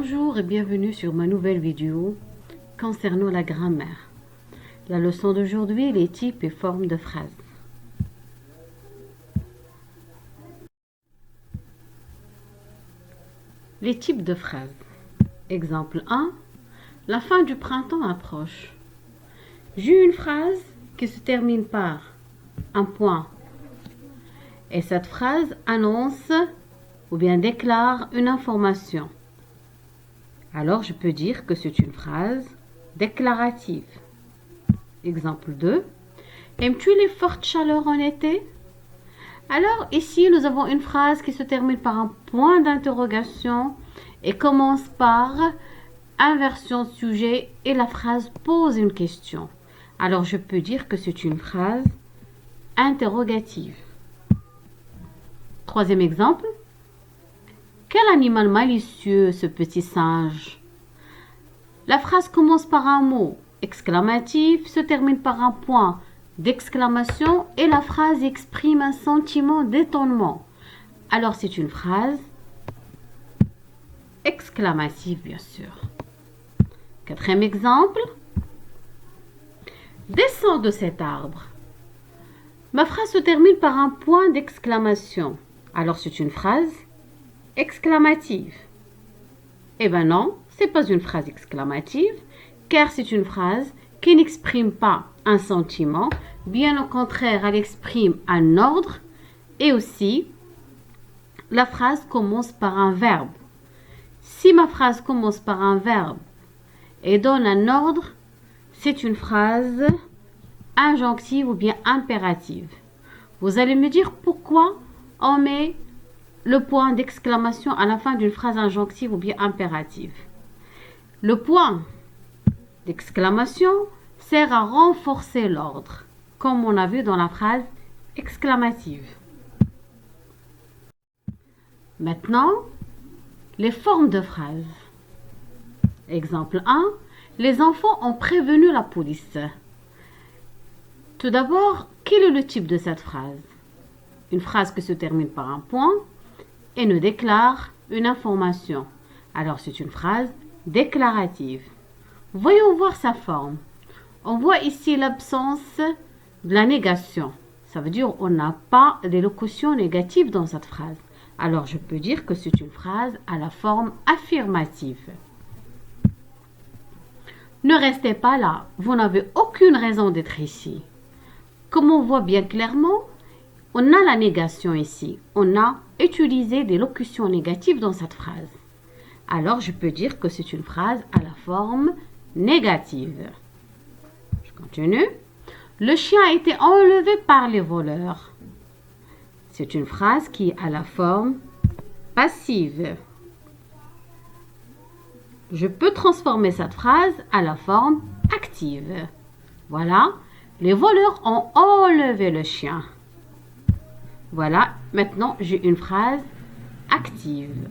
Bonjour et bienvenue sur ma nouvelle vidéo concernant la grammaire. La leçon d'aujourd'hui, les types et formes de phrases. Les types de phrases. Exemple 1. La fin du printemps approche. J'ai une phrase qui se termine par un point. Et cette phrase annonce ou bien déclare une information. Alors, je peux dire que c'est une phrase déclarative. Exemple 2. Aimes-tu les fortes chaleurs en été? Alors, ici, nous avons une phrase qui se termine par un point d'interrogation et commence par inversion de sujet et la phrase pose une question. Alors, je peux dire que c'est une phrase interrogative. Troisième exemple. Quel animal malicieux, ce petit singe? La phrase commence par un mot exclamatif, se termine par un point d'exclamation et la phrase exprime un sentiment d'étonnement. Alors c'est une phrase exclamative, bien sûr. Quatrième exemple. Descends de cet arbre. Ma phrase se termine par un point d'exclamation. Alors c'est une phrase exclamative. Eh bien non, c'est pas une phrase exclamative, car c'est une phrase qui n'exprime pas un sentiment, bien au contraire, elle exprime un ordre et aussi la phrase commence par un verbe. Si ma phrase commence par un verbe et donne un ordre, c'est une phrase injonctive ou bien impérative. Vous allez me dire pourquoi on met le point d'exclamation à la fin d'une phrase injonctive ou bien impérative. Le point d'exclamation sert à renforcer l'ordre, comme on a vu dans la phrase exclamative. Maintenant, les formes de phrases. Exemple 1. Les enfants ont prévenu la police. Tout d'abord, quel est le type de cette phrase? Une phrase qui se termine par un point et ne déclare une information. Alors c'est une phrase déclarative. Voyons voir sa forme. On voit ici l'absence de la négation. Ça veut dire qu'on n'a pas d'élocution négative dans cette phrase. Alors je peux dire que c'est une phrase à la forme affirmative. Ne restez pas là, vous n'avez aucune raison d'être ici. Comme on voit bien clairement, on a la négation ici. On a utilisé des locutions négatives dans cette phrase. Alors, je peux dire que c'est une phrase à la forme négative. Je continue. Le chien a été enlevé par les voleurs. C'est une phrase qui est à la forme passive. Je peux transformer cette phrase à la forme active. Voilà. Les voleurs ont enlevé le chien. Voilà, maintenant j'ai une phrase active.